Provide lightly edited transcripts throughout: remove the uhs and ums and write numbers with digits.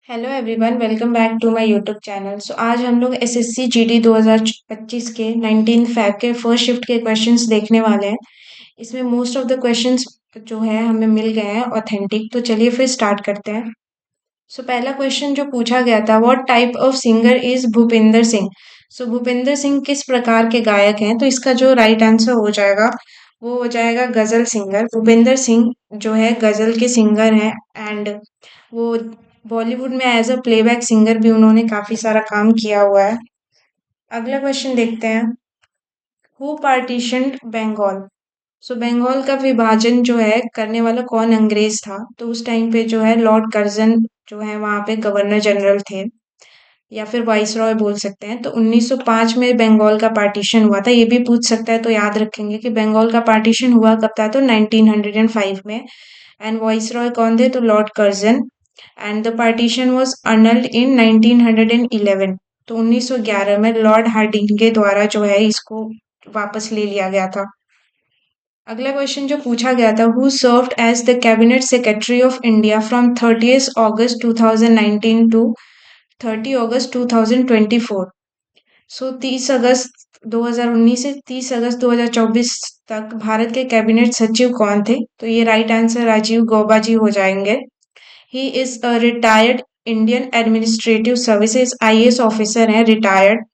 Hello everyone, welcome back to my YouTube channel. आज हम लोग एसएससी जीडी 2025 के 19 फैब के फर्स्ट शिफ्ट के क्वेश्चंस देखने वाले हैं। इसमें मोस्ट ऑफ द क्वेश्चंस जो है हमें मिल गए हैं ऑथेंटिक। तो चलिए फिर स्टार्ट करते हैं। पहला क्वेश्चन जो पूछा गया था, what type of singer is Bhupinder Singh. Bhupinder Singh किस प्रकार के गायक हैं? तो इसका जो राइट आंसर हो जाएगा वो हो जाएगा गजल सिंगर। भूपिंदर सिंह जो है गजल के सिंगर हैं। एंड वो बॉलीवुड में एज अ प्लेबैक सिंगर भी उन्होंने काफी सारा काम किया हुआ है। अगला क्वेश्चन देखते हैं। हु पार्टीशन्ड बंगाल। बंगाल का विभाजन जो है करने वाला कौन अंग्रेज था? तो उस टाइम पे जो है लॉर्ड कर्जन जो है वहां पे गवर्नर जनरल थे, या फिर वाइसरॉय बोल सकते हैं। तो 1905 में बंगाल का पार्टीशन हुआ था। ये भी पूछ सकता है, तो याद रखेंगे कि बंगाल का पार्टीशन हुआ कब था? तो 1905 में। एंड वाइसरॉय कौन थे? तो Lord Curzon. And the partition was annulled इन 1911। तो 1911 में लॉर्ड हार्डिंगे द्वारा जो है इसको वापस ले लिया गया था। अगला क्वेश्चन जो पूछा गया था, who served as the cabinet secretary of India from 30 August 2019 to 30 August 2024। 30 अगस्त 2019 से 30 अगस्त 2024 तक भारत के कैबिनेट सचिव कौन थे? तो ये राइट आंसर राजीव गौबा जी हो जाएंगे। He is a retired Indian administrative services IAS officer हैं, retired,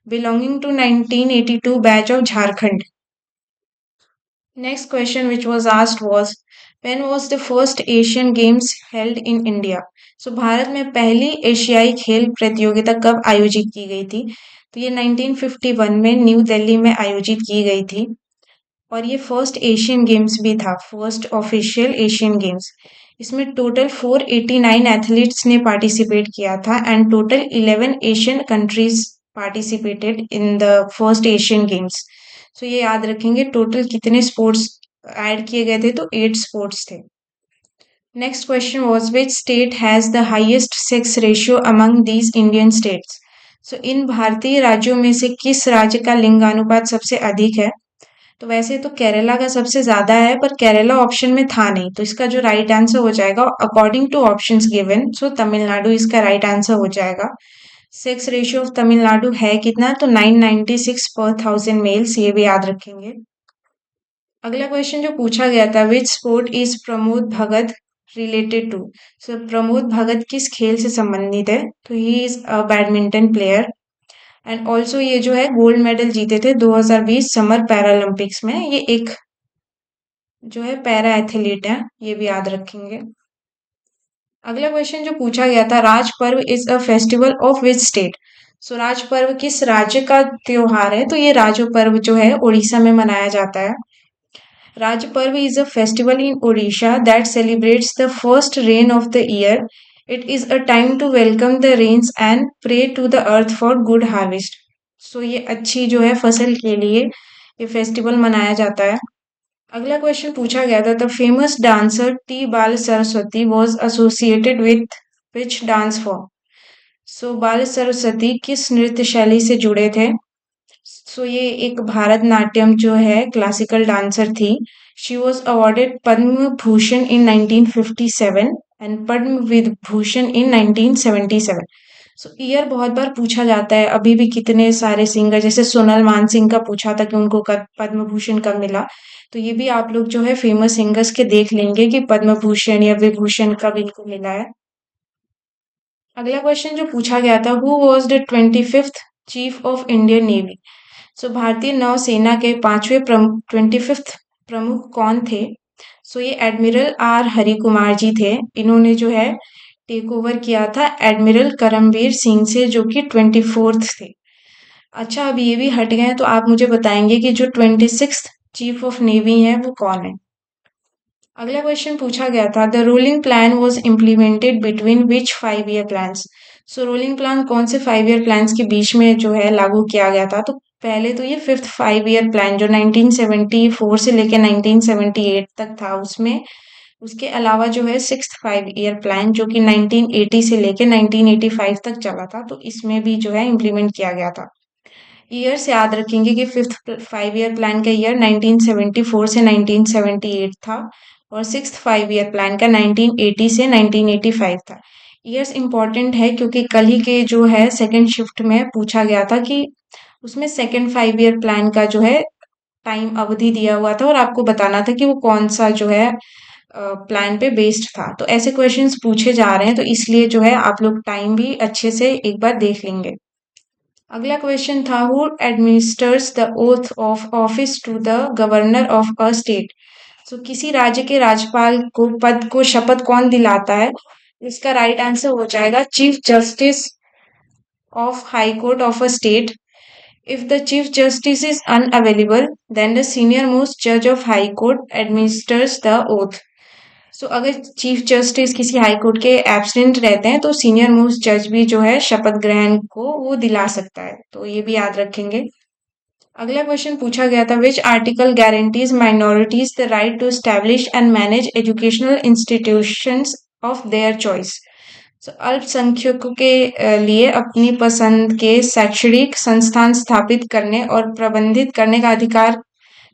belonging to 1982 batch of Jharkhand. Next question which was asked was, when was the first Asian Games held in India? Bharat में पहली एशियाई खेल प्रतियोगिता कब आयोजित की गई थी? तो ये 1951 में न्यू दिल्ली में आयोजित की गई थी। और ये फर्स्ट एशियन गेम्स भी था, फर्स्ट ऑफिशियल एशियन गेम्स। इसमें टोटल 489 एथलीट्स ने पार्टिसिपेट किया था। And total 11 Asian countries participated in the first Asian games. ये याद रखेंगे टोटल कितने स्पोर्ट्स ऐड किए गए थे? तो 8 स्पोर्ट्स थे। Next question was, which state has the highest sex ratio among these Indian states. इन भारतीय राज्यों में से किस राज्य का लिंगानुपात सबसे अधिक है? तो वैसे तो केरला का सबसे ज्यादा है, पर केरला ऑप्शन में था नहीं। तो इसका जो राइट आंसर हो जाएगा according two options given, Tamil Nadu इसका राइट आंसर हो जाएगा। सेक्स रेशियो ऑफ तमिलनाडु है कितना? तो 996 पर 1000 मेल्स, ये भी याद रखेंगे। अगला क्वेश्चन जो पूछा गया था, which sport is Pramod Bhagat related to. Pramod Bhagat किस खेल से संबंधित है? तो he is a badminton player. And also ये जो है गोल्ड मेडल जीते थे 2020 समर पैरालंपिक्स में। ये एक जो है पैरा एथलीट है, ये भी याद रखेंगे। अगला क्वेश्चन जो पूछा गया था, Raja Parba is a festival of which state. Raja Parba किस राज्य का त्योहार है? तो ये राजो पर्व जो है उड़ीसा में मनाया जाता है। Raj Parv is a festival in Odisha that celebrates the first rain of the year. It is a time to welcome the rains and pray to the earth for good harvest. ये अच्छी जो है फसल के लिए ये festival मनाया जाता है। अगला क्वेश्चन पूछा गया था, द फेमस डांसर टी बाल Saraswati was associated with which dance form. बाल सरस्वती किस नृत्य शैली से जुड़े थे? ये एक भारतनाट्यम जो है क्लासिकल डांसर थी। She was awarded Padma Bhushan in 1957 and Padma Vibhushan in 1977। Year बहुत बार पूछा जाता है। अभी भी कितने सारे सिंगर, जैसे सोनल मानसिंह का पूछा था कि उनको कब पद्म भूषण कब मिला। तो ये भी आप लोग जो है फेमस सिंगर्स के देख लेंगे कि पद्म भूषण या विभूषण कब इनको मिला है। अगला क्वेश्चन जो पूछा गया था, who was the 25th chief of Indian navy. भारतीय नौसेना के 25th प्रमुख कौन थे? ये एडमिरल आर हरि कुमार जी थे। इन्होंने जो है टेक ओवर किया था एडमिरल करमवीर सिंह से, जो कि 24th थे। अच्छा, अब ये भी हट गए, तो आप मुझे बताएंगे कि जो 26th चीफ ऑफ नेवी है वो कौन है। अगला क्वेश्चन पूछा गया था, the ruling plan was implemented between which 5 year plans. Ruling plan कौन से 5 ईयर प्लान्स के बीच में जो है लागू किया गया था? तो पहले तो ये 5th 5 ईयर प्लान जो 1974 से लेकर 1978 तक था उसमें। उसके अलावा जो है 6th 5 ईयर प्लान जो कि 1980 से लेकर 1985 तक चला था, तो इसमें भी जो है इम्प्लीमेंट किया गया था। ईयर्स याद रखेंगे कि 5th 5 ईयर प्लान का ईयर 1974 से 1978 था, और 6th 5 ईयर प्लान का 1980 से 1985 था। ईयर्स इम्पोर्टेंट है क्योंकि कल ही के जो है सेकंड शिफ्ट में पूछा गया था कि उसमें सेकंड 5 ईयर प्लान का जो है टाइम अवधि दिया हुआ था और आपको बताना था कि वो कौन सा जो है प्लान पे बेस्ड था। तो ऐसे क्वेश्चंस पूछे जा रहे हैं, तो इसलिए जो है आप लोग टाइम भी अच्छे से एक बार देख लेंगे। अगला क्वेश्चन था, who administers the oath of office to the governor of a state. So किसी राज्य के राज्यपाल को पद को शपथ कौन दिलाता है? इसका राइट आंसर हो जाएगा chief justice of High Court of a state. If the Chief Justice is unavailable, then the senior most judge of High Court administers the oath. सो अगर चीफ जस्टिस किसी हाई कोर्ट के absent रहते हैं तो senior most जज भी जो है शपथ ग्रहण को वो दिला सकता है, तो ये भी याद रखेंगे। अगला क्वेश्चन पूछा गया था, which article guarantees minorities the right to establish and manage educational institutions of their choice. अल्पसंख्यकों के लिए अपनी पसंद के शैक्षणिक संस्थान स्थापित करने और प्रबंधित करने का अधिकार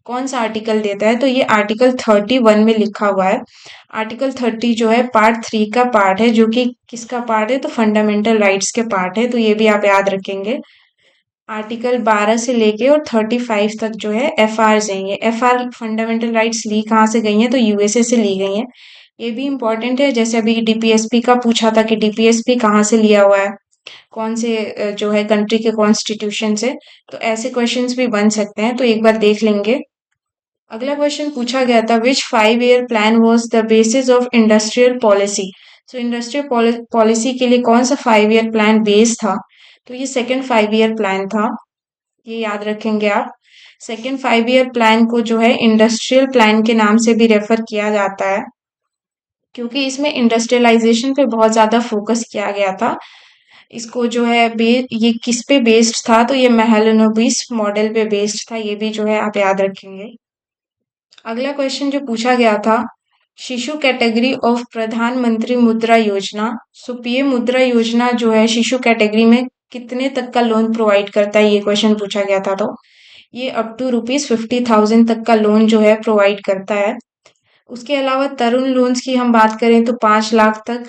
कौन सा आर्टिकल देता है? तो ये आर्टिकल 31 में लिखा हुआ है। आर्टिकल 30 जो है पार्ट 3 का पार्ट है, जो कि किसका पार्ट है? तो फंडामेंटल राइट्स के पार्ट है, तो ये भी आप याद रखेंगे। आर्टिकल 12 से लेके और 35 तक जो है एफआर हैं। ये एफआर फंडामेंटल राइट्स ली कहाँ से गई हैं? तो यूएसए से ली गई हैं। ये भी इम्पोर्टेंट है, जैसे अभी डीपीएसपी का पूछा था कि डीपीएसपी कहाँ से लिया हुआ है, कौन से जो है कंट्री के कॉन्स्टिट्यूशन से। तो ऐसे क्वेश्चंस भी बन सकते हैं, तो एक बार देख लेंगे। अगला क्वेश्चन पूछा गया था, विच 5 year plan was the basis of industrial policy. So industrial policy के लिए कौन सा 5 ईयर प्लान बेस था? तो ये सेकेंड 5 ईयर प्लान था, ये याद रखेंगे आप। सेकेंड 5 ईयर प्लान को जो है इंडस्ट्रियल प्लान के नाम से भी रेफर किया जाता है, क्योंकि इसमें इंडस्ट्रियलाइजेशन पे बहुत ज़्यादा फोकस किया गया था। इसको जो है ये किस पे बेस्ड था? तो ये मेहलनोबिस मॉडल पे बेस्ड था, ये भी जो है आप याद रखेंगे। अगला क्वेश्चन जो पूछा गया था, शिशु कैटेगरी ऑफ प्रधानमंत्री मुद्रा योजना। सो पीएम मुद्रा योजना जो है शिशु कैटेगरी में कितने तक का लोन प्रोवाइड करता है? ये क्वेश्चन पूछा गया था। तो ये अप टू ₹50,000 तक का लोन जो है प्रोवाइड करता है। उसके अलावा तरुण लोन्स की हम बात करें तो 5 लाख तक,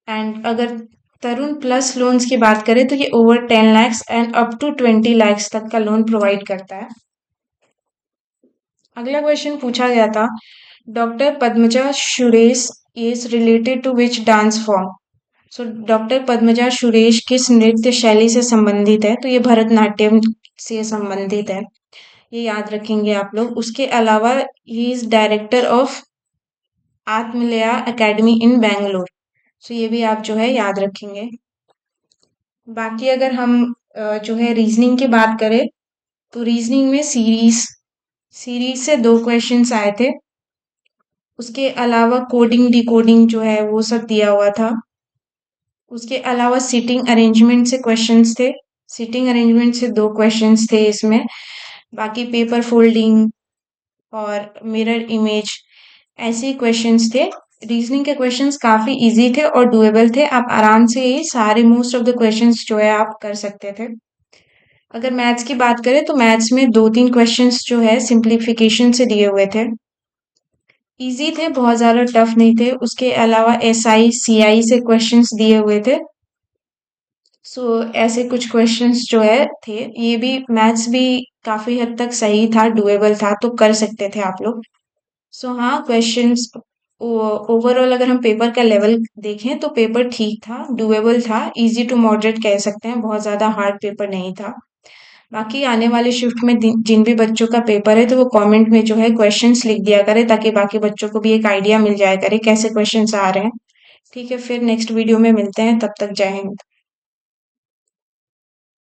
एंड अगर तरुण प्लस लोन्स की बात करें तो ये over 10 lakhs and up to 20 lakhs तक का लोन प्रोवाइड करता है। अगला क्वेश्चन पूछा गया था, doctor Padmaja Suresh is related to which dance form. So doctor Padmaja Suresh किस नृत्य शैली से संबंधित है? तो ये भरतनाट्यम से संबंधित है, ये याद रखेंगे आप लोग। उसके अलावा he is director of Atmalaya academy in Bangalore, so ये भी आप जो है याद रखेंगे। बाकी अगर हम जो है रीजनिंग की बात करें तो रीजनिंग में सीरीज से 2 क्वेश्चंस आए थे। उसके अलावा कोडिंग डिकोडिंग जो है वो सब दिया हुआ था। उसके अलावा सिटिंग अरेंजमेंट से क्वेश्चंस थे, सिटिंग अरेंजमेंट से 2 क्वेश्चंस थे इसमें। बाकी पेपर फोल्डिंग और मिरर इमेज ऐसे क्वेश्चंस थे। रीजनिंग के क्वेश्चंस काफी इजी थे और डुएबल थे, आप आराम से ही सारे मोस्ट ऑफ द क्वेश्चंस जो है आप कर सकते थे। अगर मैथ्स की बात करें तो मैथ्स में 2-3 क्वेश्चंस जो है सिंप्लीफिकेशन से दिए हुए थे, इजी थे, बहुत ज़्यादा टफ नहीं थे। उसके अलावा एसआई सीआई से क्वेश्चंस दिए हुए थे। सो ऐसे कुछ क्वेश्चंस जो है थे, ये भी मैथ्स भी काफ़ी हद तक सही था, डुएबल था, तो कर सकते थे आप लोग। सो हाँ, क्वेश्चंस ओवरऑल अगर हम पेपर का लेवल देखें तो पेपर ठीक था, डुएबल था, इजी टू मॉडरेट कह सकते हैं, बहुत ज़्यादा हार्ड पेपर नहीं था। बाकी आने वाले शिफ्ट में जिन भी बच्चों का पेपर है तो वो कमेंट में जो है क्वेश्चंस लिख दिया करे, ताकि बाकी बच्चों को भी एक आइडिया मिल जाया करे कैसे क्वेश्चंस आ रहे हैं। ठीक है, फिर नेक्स्ट वीडियो में मिलते हैं, तब तक जय हिंद।